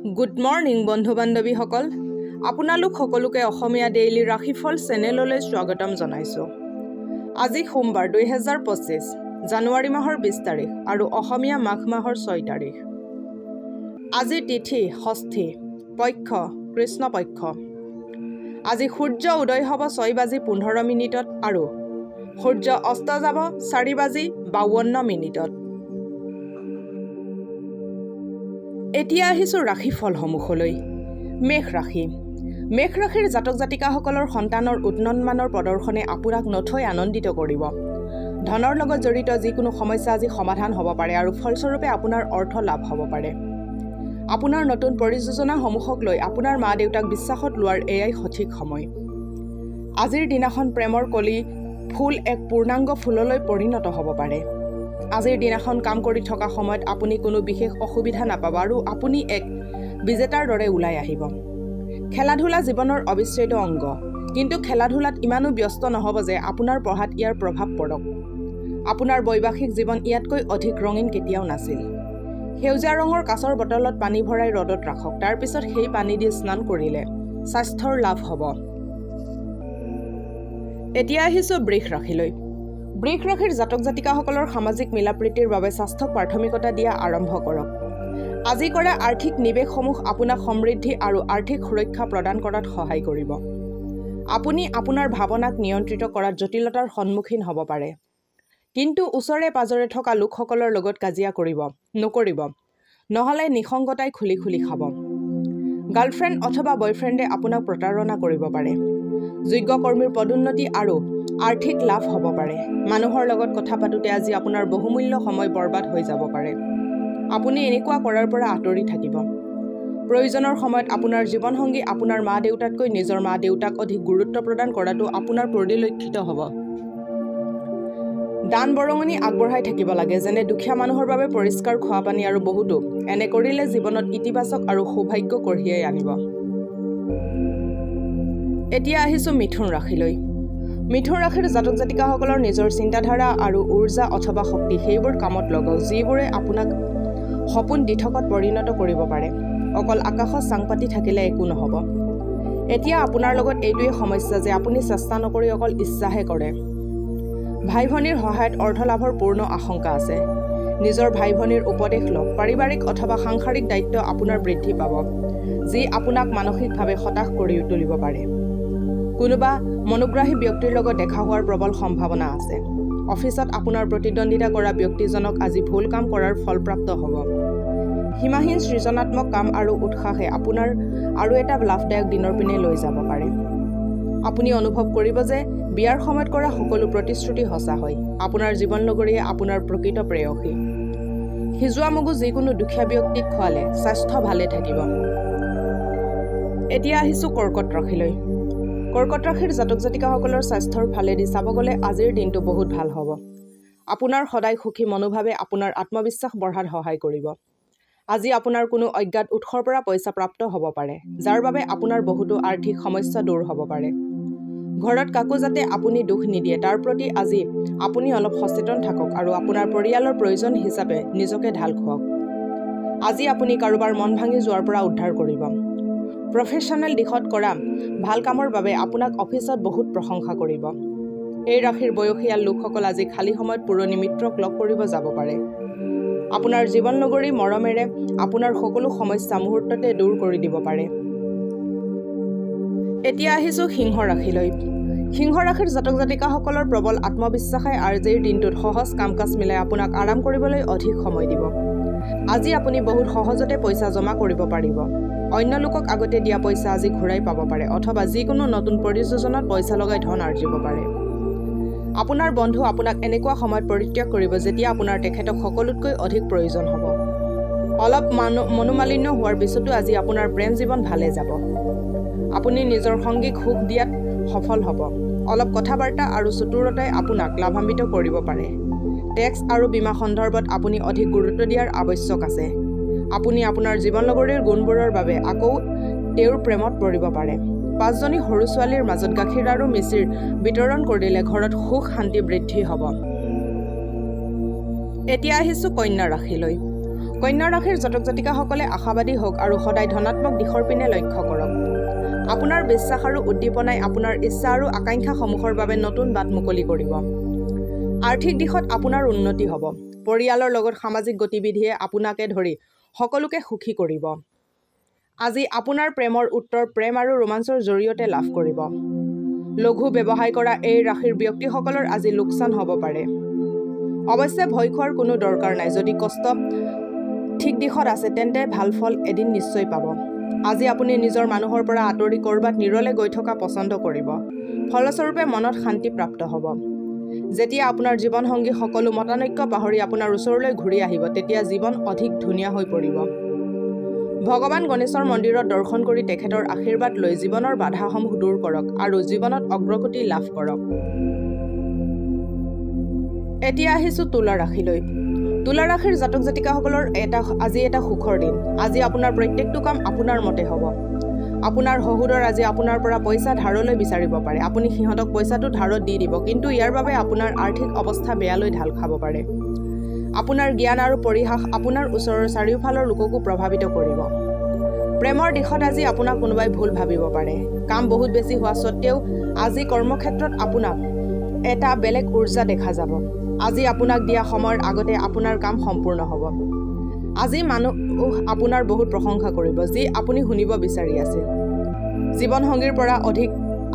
Good morning বন্ধু বান্ধৱীসকল, আপোনালোক সকলোকে অসমীয়া ডেইলি ৰাশিফল চেনেললৈ স্বাগতম জনাইছোঁ। আজি সোমবাৰ 2025 জানুৱাৰী মাহৰ 20 তাৰিখ আৰু অসমীয়া মাঘ মাহৰ 6 তাৰিখ। আজি তিথি ষষ্ঠী, পক্ষ কৃষ্ণপক্ষ। আজি সূৰ্য উদয় হ'ব 6:15 আৰু সূৰ্য অস্ত যাব 4:52। এতিয়া আহিছোঁ ৰাশিফলসমূহলৈ। মেঘ ৰাশি। মেঘ ৰাশিৰ জাতক জাতিকাসকলৰ সন্তানৰ উন্নতমানৰ প্ৰদৰ্শনে আপোনাক নথৈ আনন্দিত কৰিব। ধনৰ লগত জড়িত যিকোনো সমস্যা আজি সমাধান হ'ব পাৰে আৰু ফলস্বৰূপে আপোনাৰ অৰ্থ লাভ হ'ব পাৰে। আপোনাৰ নতুন পৰিযোজনাসমূহক লৈ আপোনাৰ মা দেউতাক বিশ্বাসত লোৱাৰ এয়াই সঠিক সময়। আজিৰ দিনাখন প্ৰেমৰ কলি ফুল এক পূৰ্ণাংগ ফুললৈ পৰিণত হ'ব পাৰে। আজিৰ দিনাখন কাম কৰি থকা সময়ত আপুনি কোনো বিশেষ অসুবিধা নাপাব আৰু আপুনি এক বিজেতাৰ দৰে ওলাই আহিব। খেলা ধূলা জীৱনৰ অবিচ্ছেদ্য অংগ, কিন্তু খেলা ধূলাত ইমানো ব্যস্ত নহ'ব যে আপোনাৰ পঢ়াত ইয়াৰ প্ৰভাৱ পৰক। আপোনাৰ বৈবাহিক জীৱন ইয়াতকৈ অধিক ৰঙীন কেতিয়াও নাছিল। সেউজীয়া ৰঙৰ কাঁচৰ বটলত পানী ভৰাই ৰ'দত ৰাখক, তাৰপিছত সেই পানী দি স্নান কৰিলে স্বাস্থ্যৰ লাভ হ'ব। এতিয়া আহিছোঁ বৃষ ৰাশিলৈ। বৃষ ৰাশিৰ জাতক জাতিকাসকলৰ সামাজিক মিলাপ্ৰীতিৰ বাবে স্বাস্থ্যক প্ৰাথমিকতা দিয়া আৰম্ভ কৰক। আজি কৰা আৰ্থিক নিৱেশসমূহ আপোনাক সমৃদ্ধি আৰু আৰ্থিক সুৰক্ষা প্ৰদান কৰাত সহায় কৰিব। আপুনি আপোনাৰ ভাৱনাক নিয়ন্ত্ৰিত কৰাত জটিলতাৰ সন্মুখীন হ'ব পাৰে, কিন্তু ওচৰে পাজৰে থকা লোকসকলৰ লগত কাজিয়া নকৰিব, নহ'লে নিসংগতাই খুলি খুলি খাব। গাৰ্লফ্ৰেণ্ড অথবা বয়ফ্ৰেণ্ডে আপোনাক প্ৰতাৰণা কৰিব পাৰে। যোগ্য কৰ্মীৰ পদোন্নতি আৰু আৰ্থিক লাভ হ'ব পাৰে। মানুহৰ লগত কথা পাতোঁতে আজি আপোনাৰ বহুমূল্য সময় বৰবাদ হৈ যাব পাৰে। আপুনি এনেকুৱা কৰাৰ পৰা আঁতৰি থাকিব। প্ৰয়োজনৰ সময়ত আপোনাৰ জীৱনসংগী আপোনাৰ মা দেউতাতকৈ নিজৰ মা দেউতাক অধিক গুৰুত্ব প্ৰদান কৰাটো আপোনাৰ পৰিলক্ষিত হ'ব। দান বৰঙণি আগবঢ়াই থাকিব লাগে, যেনে দুখীয়া মানুহৰ বাবে পৰিষ্কাৰ খোৱা পানী আৰু বহুতো। এনে কৰিলে জীৱনত ইতিবাচক আৰু সৌভাগ্য কঢ়িয়াই আনিব। এতিয়া আহিছোঁ মিথুন ৰাশিলৈ। মিথুন ৰাশিৰ জাতক জাতিকাসকলৰ নিজৰ চিন্তাধাৰা আৰু উৰ্জা অথবা শক্তি সেইবোৰ কামত লগাওক যিবোৰে আপোনাক সপোন দিঠকত পৰিণত কৰিব পাৰে। অকল আকাশত চাং পাতি থাকিলে একো নহ'ব। এতিয়া আপোনাৰ লগত এইটোৱে সমস্যা যে আপুনি চেষ্টা নকৰি অকল ইচ্ছাহে কৰে। ভাই ভনীৰ সহায়ত অৰ্থ লাভৰ পূৰ্ণ আশংকা আছে। নিজৰ ভাই ভনীৰ উপদেশ লওক। পাৰিবাৰিক অথবা সাংসাৰিক দায়িত্ব আপোনাৰ বৃদ্ধি পাব, যি আপোনাক মানসিকভাৱে হতাশ কৰি তুলিব পাৰে। কোনোবা মনোগ্ৰাহী ব্যক্তিৰ লগত দেখা হোৱাৰ প্ৰবল সম্ভাৱনা আছে। অফিচত আপোনাৰ প্ৰতিদ্বন্দ্বিতা কৰা ব্যক্তিজনক আজি ভুল কাম কৰাৰ ফলপ্ৰাপ্ত হ'ব। সীমাহীন সৃজনাত্মক কাম আৰু উৎসাহে আপোনাৰ আৰু এটা লাভদায়ক দিনৰ পিনে লৈ যাব পাৰে। আপুনি অনুভৱ কৰিব যে বিয়াৰ সময়ত কৰা সকলো প্ৰতিশ্ৰুতি সঁচা হয়। আপোনাৰ জীৱনলগৰীয়ে আপোনাৰ প্ৰকৃত প্ৰেয়সী। সিজোৱা মগু যিকোনো দুখীয়া ব্যক্তিক খোৱালে স্বাস্থ্য ভালে থাকিব। এতিয়া আহিছোঁ কৰ্কট ৰাশিলৈ। কৰ্কট ৰাশিৰ জাতক জাতিকাসকলৰ স্বাস্থ্যৰ ফালেদি চাব গ'লে আজিৰ দিনটো বহুত ভাল হ'ব। আপোনাৰ সদায় সুখী মনোভাৱে আপোনাৰ আত্মবিশ্বাস বঢ়াত সহায় কৰিব। আজি আপোনাৰ কোনো অজ্ঞাত উৎসৰ পৰা পইচা প্ৰাপ্ত হ'ব পাৰে, যাৰ বাবে আপোনাৰ বহুতো আৰ্থিক সমস্যা দূৰ হ'ব পাৰে। ঘৰত কাকো যাতে আপুনি দুখ নিদিয়ে তাৰ প্ৰতি আজি আপুনি অলপ সচেতন থাকক আৰু আপোনাৰ পৰিয়ালৰ প্ৰয়োজন হিচাপে নিজকে ঢাল খুৱাওক। আজি আপুনি কাৰোবাৰ মন ভাঙি যোৱাৰ পৰা উদ্ধাৰ কৰিব। প্ৰফেশ্যনেল দিশত কৰা ভাল কামৰ বাবে আপোনাক অফিচত বহুত প্ৰশংসা কৰিব। এই ৰাশিৰ বয়সীয়াল লোকসকল আজি খালী সময়ত পুৰণি মিত্ৰক লগ কৰিব যাব পাৰে। আপোনাৰ জীৱননগৰী মৰমেৰে আপোনাৰ সকলো সমস্যা মুহূৰ্ততে দূৰ কৰি দিব পাৰে। এতিয়া আহিছোঁ সিংহ ৰাশিলৈ। সিংহ ৰাশিৰ জাতক জাতিকাসকলৰ প্ৰবল আত্মবিশ্বাসে আজিৰ দিনটোত সহজ কাম কাজ মিলাই আপোনাক আৰাম কৰিবলৈ অধিক সময় দিব। আজি আপুনি বহুত সহজতে পইচা জমা কৰিব পাৰিব। অন্য লোকক আগতে দিয়া পইচা আজি ঘূৰাই পাব পাৰে অথবা যিকোনো নতুন পৰিযোজনাত পইচা লগাই ধন আৰ্জিব পাৰে। আপোনাৰ বন্ধু আপোনাক এনেকুৱা সময়ত পৰিত্যাগ কৰিব যেতিয়া আপোনাৰ তেখেতক সকলোতকৈ অধিক প্ৰয়োজন হ'ব। অলপ মনোমালিন্য হোৱাৰ পিছতো আজি আপোনাৰ প্ৰেম জীৱন ভালে যাব। আপুনি নিজৰ সংগীক সুখ দিয়াত সফল হ'ব। অলপ কথা বাৰ্তা আৰু চতুৰতাই আপোনাক লাভান্বিত কৰিব পাৰে। টেক্স আৰু বীমা সন্দৰ্ভত আপুনি অধিক গুৰুত্ব দিয়াৰ আৱশ্যক আছে। আপুনি আপোনাৰ জীৱনলগৰীৰ গুণবোৰৰ বাবে আকৌ তেওঁৰ প্ৰেমত পৰিব পাৰে। 5জনী সৰু ছোৱালীৰ মাজত গাখীৰ আৰু মিচিৰ বিতৰণ কৰিলে ঘৰত সুখ শান্তি বৃদ্ধি হ'ব। এতিয়া আহিছোঁ কন্যা ৰাশিলৈ। কন্যা ৰাশিৰ জাতক জাতিকাসকলে আশাবাদী হওক আৰু সদায় ধনাত্মক দিশৰ পিনে লক্ষ্য কৰক। আপোনাৰ বিশ্বাস আৰু উদ্দীপনাই আপোনাৰ ইচ্ছা আৰু আকাংক্ষাসমূহৰ বাবে নতুন বাট মুকলি কৰিব। আৰ্থিক দিশত আপোনাৰ উন্নতি হ'ব। পৰিয়ালৰ লগত সামাজিক গতিবিধিয়ে আপোনাকে ধৰি সকলোকে সুখী কৰিব। আজি আপোনাৰ প্ৰেমৰ উত্তৰ প্ৰেম আৰু ৰোমাঞ্চৰ জৰিয়তে লাভ কৰিব। লঘু ব্যৱসায় কৰা এই ৰাশিৰ ব্যক্তিসকলৰ আজি লোকচান হ'ব পাৰে। অৱশ্যে ভয় খোৱাৰ কোনো দৰকাৰ নাই। যদি কষ্ট ঠিক দিশত আছে তেন্তে ভাল ফল এদিন নিশ্চয় পাব। আজি আপুনি নিজৰ মানুহৰ পৰা আঁতৰি ক'ৰবাত নিৰলে গৈ থকা পচন্দ কৰিব। ফলস্বৰূপে মনত শান্তি প্ৰাপ্ত হ'ব। যেতিয়া আপোনাৰ জীৱনসংগী সকলো মতানৈক্য পাহৰি আপোনাৰ ওচৰলৈ ঘূৰি আহিব তেতিয়া জীৱন অধিক ধুনীয়া হৈ পৰিব। ভগৱান গণেশৰ মন্দিৰত দৰ্শন কৰি তেখেতৰ আশীৰ্বাদ লৈ জীৱনৰ বাধাসমূহ দূৰ কৰক আৰু জীৱনত অগ্ৰগতি লাভ কৰক। এতিয়া আহিছোঁ তুলা ৰাশিলৈ। তুলা ৰাশিৰ জাতক জাতিকাসকলৰ আজি এটা সুখৰ দিন। আজি আপোনাৰ প্ৰত্যেকটো কাম আপোনাৰ মতে হ'ব। আপোনাৰ শহুৰৰ আজি আপোনাৰ পৰা পইচা ধাৰলৈ বিচাৰিব পাৰে। আপুনি সিহঁতক পইচাটো ধাৰত দি দিব, কিন্তু ইয়াৰ বাবে আপোনাৰ আৰ্থিক অৱস্থা বেয়ালৈ ঢাল খাব পাৰে। আপোনাৰ জ্ঞান আৰু পৰিহাস আপোনাৰ ওচৰৰ চাৰিওফালৰ লোককো প্ৰভাৱিত কৰিব। প্ৰেমৰ দিশত আজি আপোনাক কোনোবাই ভুল ভাবিব পাৰে। কাম বহুত বেছি হোৱা স্বত্তেও আজি কৰ্মক্ষেত্ৰত আপোনাক এটা বেলেগ উৰ্জা দেখা যাব। আজি আপোনাক দিয়া সময়ৰ আগতে আপোনাৰ কাম সম্পূৰ্ণ হ'ব। আজি মানুহ আপোনাৰ বহুত প্ৰশংসা কৰিব, যি আপুনি শুনিব বিচাৰি আছিল। জীৱনসংগীৰ পৰা অধিক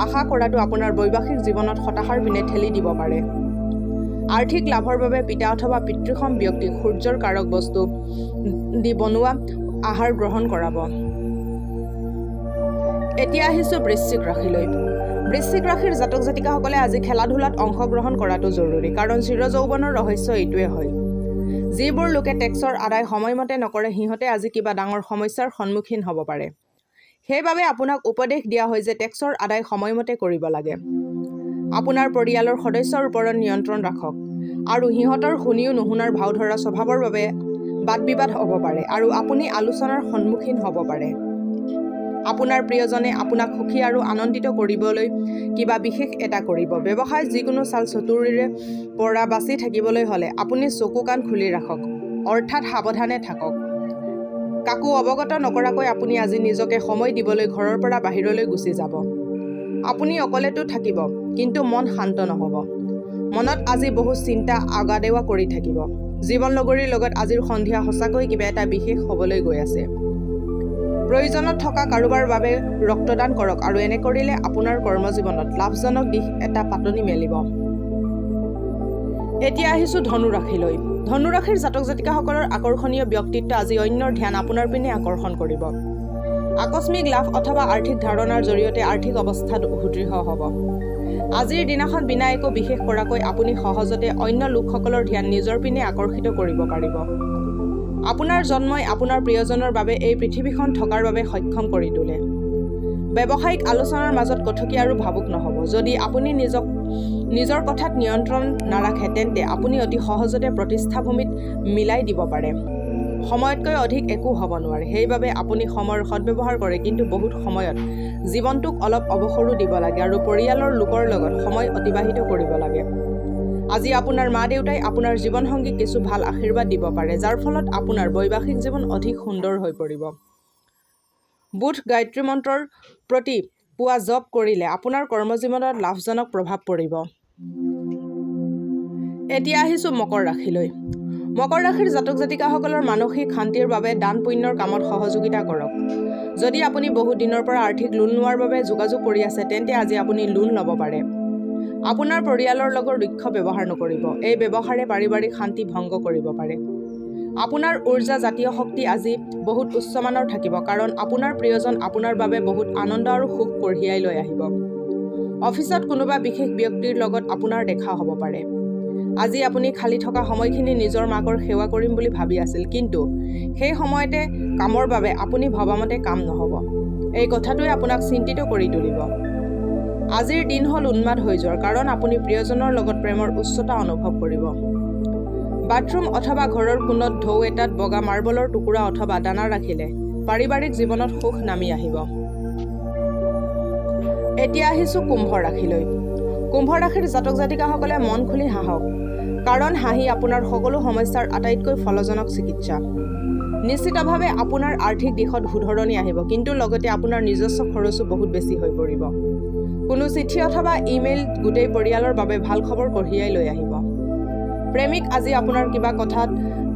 আশা কৰাটো আপোনাৰ বৈবাহিক জীৱনত হতাশাৰ পিনে ঠেলি দিব পাৰে। আৰ্থিক লাভৰ বাবে পিতা অথবা পিতৃসম ব্যক্তিক সূৰ্যৰ কাৰক বস্তু দি বনোৱা আহাৰ গ্ৰহণ কৰাব। এতিয়া আহিছোঁ বৃশ্চিক ৰাশিলৈ। বৃশ্চিক ৰাশিৰ জাতক জাতিকাসকলে আজি খেলা ধূলাত অংশগ্ৰহণ কৰাটো জৰুৰী, কাৰণ চিৰযৌৱনৰ ৰহস্য এইটোৱে হয়। যিবোৰ লোকে টেক্সৰ আদায় সময়মতে নকৰে সিহঁতে আজি কিবা ডাঙৰ সমস্যাৰ সন্মুখীন হ'ব পাৰে। সেইবাবে আপোনাক উপদেশ দিয়া হয় যে টেক্সৰ আদায় সময়মতে কৰিব লাগে। আপোনাৰ পৰিয়ালৰ সদস্যৰ ওপৰত নিয়ন্ত্ৰণ ৰাখক আৰু সিহঁতৰ শুনিও নুশুনাৰ ভাও ধৰা স্বভাৱৰ বাবে বাদ বিবাদ হ'ব পাৰে আৰু আপুনি আলোচনাৰ সন্মুখীন হ'ব পাৰে। আপোনাৰ প্ৰিয়জনে আপোনাক সুখী আৰু আনন্দিত কৰিবলৈ কিবা বিশেষ এটা কৰিব। ব্যৱসায়ত যিকোনো চাল চতুৰিৰে পৰা বাচি থাকিবলৈ হ'লে আপুনি চকু কাণ খুলি ৰাখক, অৰ্থাৎ সাৱধানে থাকক। কাকো অৱগত নকৰাকৈ আপুনি আজি নিজকে সময় দিবলৈ ঘৰৰ পৰা বাহিৰলৈ গুচি যাব। আপুনি অকলেতো থাকিব, কিন্তু মন শান্ত নহ'ব। মনত আজি বহু চিন্তা আগাদেৱা কৰি থাকিব। জীৱন লগৰীৰ লগত আজিৰ সন্ধিয়া সঁচাকৈ কিবা এটা বিশেষ হ'বলৈ গৈ আছে। প্ৰয়োজনত থকা কাৰোবাৰ বাবে ৰক্তদান কৰক আৰু এনে কৰিলে আপোনাৰ কৰ্মজীৱনত লাভজনক দিশ এটা পাতনি মেলিব। এতিয়া আহিছোঁ ধনু ৰাশিলৈ। ধনু ৰাশিৰ জাতক জাতিকাসকলৰ আকৰ্ষণীয় ব্যক্তিত্ব আজি অন্যৰ ধ্যান আপোনাৰ পিনে আকৰ্ষণ কৰিব। আকস্মিক লাভ অথবা আৰ্থিক ধাৰণাৰ জৰিয়তে আৰ্থিক অৱস্থা সুদৃঢ় হ'ব। আজিৰ দিনাখন বিনা একো বিশেষ কৰাকৈ আপুনি সহজতে অন্য লোকসকলৰ ধ্যান নিজৰ পিনে আকৰ্ষিত কৰিব পাৰিব। আপোনাৰ জন্মই আপোনাৰ প্ৰিয়জনৰ বাবে এই পৃথিৱীখন থকাৰ বাবে সক্ষম কৰি তোলে। ব্যৱসায়িক আলোচনাৰ মাজত কথকি আৰু ভাবুক নহ'ব। যদি আপুনি নিজৰ কথাত নিয়ন্ত্ৰণ নাৰাখে তেন্তে আপুনি অতি সহজতে প্ৰতিষ্ঠাভূমিত মিলাই দিব পাৰে। সময়তকৈ অধিক একো হ'ব নোৱাৰে। সেইবাবে আপুনি সময়ৰ সদ্ব্যৱহাৰ কৰে, কিন্তু বহুত সময়ত জীৱনটোক অলপ অৱসৰো দিব লাগে আৰু পৰিয়ালৰ লোকৰ লগত সময় অতিবাহিত কৰিব লাগে। আজি আপোনাৰ মা দেউতাই আপোনাৰ জীৱনসংগীক কিছু ভাল আশীৰ্বাদ দিব পাৰে, যাৰ ফলত আপোনাৰ বৈবাহিক জীৱন অধিক সুন্দৰ হৈ পৰিব। বুধ গায়ত্ৰী মন্ত্ৰৰ প্ৰতি পুৱা জপ কৰিলে আপোনাৰ কৰ্মজীৱনত লাভজনক প্ৰভাৱ পৰিব। এতিয়া আহিছোঁ মকৰ ৰাশিলৈ। মকৰ ৰাশিৰ জাতক জাতিকাসকলৰ মানসিক শান্তিৰ বাবে দান পুণ্যৰ কামত সহযোগিতা কৰক। যদি আপুনি বহুত দিনৰ পৰা আৰ্থিক লোন লোৱাৰ বাবে যোগাযোগ কৰি আছে তেন্তে আজি আপুনি লোন ল'ব পাৰে। আপোনাৰ পৰিয়ালৰ লগত ৰুক্ষ ব্যৱহাৰ নকৰিব। এই ব্যৱহাৰে পাৰিবাৰিক শান্তি ভংগ কৰিব পাৰে। আপোনাৰ উৰ্জা জাতীয় শক্তি আজি বহুত উচ্চমানৰ থাকিব, কাৰণ আপোনাৰ প্ৰিয়জন আপোনাৰ বাবে বহুত আনন্দ আৰু সুখ কঢ়িয়াই লৈ আহিব। অফিচত কোনোবা বিশেষ ব্যক্তিৰ লগত আপোনাৰ দেখা হ'ব পাৰে। আজি আপুনি খালী থকা সময়খিনি নিজৰ মাকৰ সেৱা কৰিম বুলি ভাবি আছিল, কিন্তু সেই সময়তে কামৰ বাবে আপুনি ভবামতে কাম নহ'ব। এই কথাটোৱে আপোনাক চিন্তিত কৰি তুলিব। আজিৰ দিন হ'ল উন্মাদ হৈ যোৱাৰ, কাৰণ আপুনি প্ৰিয়জনৰ লগত প্ৰেমৰ উচ্চতা অনুভৱ কৰিব। বাথৰুম অথবা ঘৰৰ কোণত ঢৌ এটাত বগা মাৰ্বলৰ টুকুৰা অথবা দানা ৰাখিলে পাৰিবাৰিক জীৱনত সুখ নামি আহিব। এতিয়া আহিছোঁ কুম্ভ ৰাশিলৈ। কুম্ভ ৰাশিৰ জাতক জাতিকাসকলে মন খুলি হাঁহক, কাৰণ হাঁহি আপোনাৰ সকলো সমস্যাৰ আটাইতকৈ ফলজনক চিকিৎসা। নিশ্চিতভাৱে আপোনাৰ আৰ্থিক দিশত শুধৰণি আহিব, কিন্তু লগতে আপোনাৰ নিজস্ব খৰচো বহুত বেছি হৈ পৰিব। কোনো চিঠি অথবা ইমেইল গোটেই পৰিয়ালৰ বাবে ভাল খবৰ কঢ়িয়াই লৈ আহিব। প্ৰেমিক আজি আপোনাৰ কিবা কথাত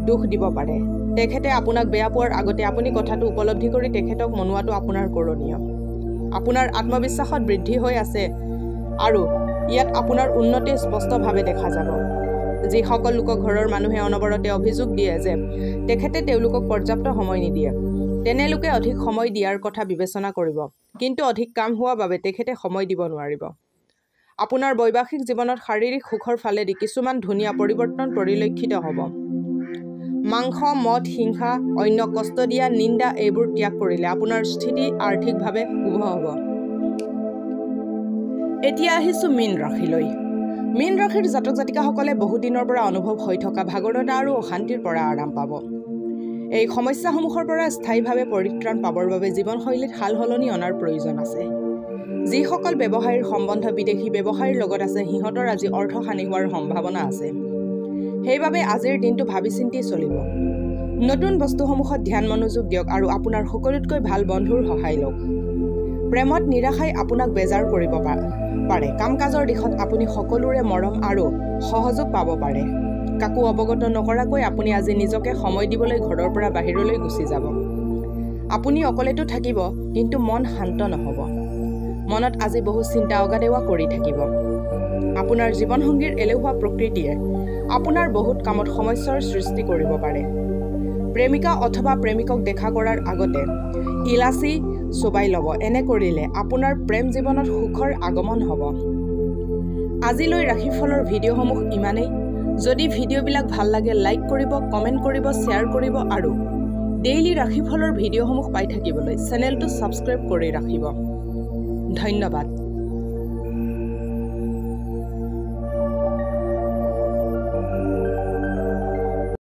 দুখ দিব পাৰে। তেখেতে আপোনাক বেয়া পোৱাৰ আগতে আপুনি কথাটো উপলব্ধি কৰি তেখেতক মনোৱাটো আপোনাৰ কৰণীয়। আপোনাৰ আত্মবিশ্বাসত বৃদ্ধি হৈ আছে আৰু ইয়াত আপোনাৰ উন্নতি স্পষ্টভাৱে দেখা যাব। যিসকল লোকক ঘৰৰ মানুহে অনবৰতে অভিযোগ দিয়ে যে তেখেতে তেওঁলোকক পৰ্যাপ্ত সময় নিদিয়ে, তেনে লোকে অধিক সময় দিয়াৰ কথা বিবেচনা কৰিব, কিন্তু অধিক কাম হোৱা বাবে তেখেতে সময় দিব নোৱাৰিব। আপোনাৰ বৈবাহিক জীৱনত শাৰীৰিক সুখৰ ফালেদি কিছুমান ধুনীয়া পৰিৱৰ্তন পৰিলক্ষিত হ'ব। মাংস, মদ, হিংসা, অন্যক কষ্ট দিয়া, নিন্দা এইবোৰ ত্যাগ কৰিলে আপোনাৰ স্থিতি আৰ্থিকভাৱে শুভ হ'ব। এতিয়া আহিছোঁ মীন ৰাশিলৈ। মীন ৰাশিৰ জাতক জাতিকাসকলে বহুদিনৰ পৰা অনুভৱ হৈ থকা ভাগৰতা আৰু অশান্তিৰ পৰা আৰাম পাব। এই সমস্যাসমূহৰ পৰা স্থায়ীভাৱে পৰিত্ৰাণ পাবৰ বাবে জীৱনশৈলীত সাল সলনি অনাৰ প্ৰয়োজন আছে। যিসকল ব্যৱসায়ীৰ সম্বন্ধ বিদেশী ব্যৱসায়ীৰ লগত আছে, সিহঁতৰ আজি অৰ্থ হানি হোৱাৰ সম্ভাৱনা আছে। সেইবাবে আজিৰ দিনটো ভাবি চিন্তি চলিব। নতুন বস্তুসমূহত ধ্যান মনোযোগ দিয়ক আৰু আপোনাৰ সকলোতকৈ ভাল বন্ধুৰ সহায় লওক। প্ৰেমত নিৰাশাই আপোনাক বেজাৰ কৰিব পাৰে। কাম কাজৰ দিশত আপুনি সকলোৰে মৰম আৰু সহযোগ পাব পাৰে। কাকো অৱগত নকৰাকৈ আপুনি আজি নিজকে সময় দিবলৈ ঘৰৰ পৰা বাহিৰলৈ গুচি যাব। আপুনি অকলেতো থাকিব, কিন্তু মন শান্ত নহ'ব। মনত আজি বহু চিন্তা অগাদেৱা কৰি থাকিব। আপোনাৰ জীৱনসংগীৰ এলেহুৱা প্ৰকৃতিয়ে আপোনাৰ বহুত কামত সমস্যাৰ সৃষ্টি কৰিব পাৰে। প্ৰেমিকা অথবা প্ৰেমিকক দেখা কৰাৰ আগতে ইলাচি চোবাই ল'ব। এনে কৰিলে আপোনাৰ প্ৰেম জীৱনত সুখৰ আগমন হ'ব। আজিলৈ ৰাশিফলৰ ভিডিঅ'সমূহ ইমানেই। যদি ভিডিঅ'বিলাক ভাল লাগে লাইক কৰিব, কমেণ্ট কৰিব, শ্বেয়াৰ কৰিব আৰু ডেইলি ৰাশিফলৰ ভিডিঅ'সমূহ পাই থাকিবলৈ চেনেলটো ছাবস্ক্ৰাইব কৰি ৰাখিব। ধন্যবাদ।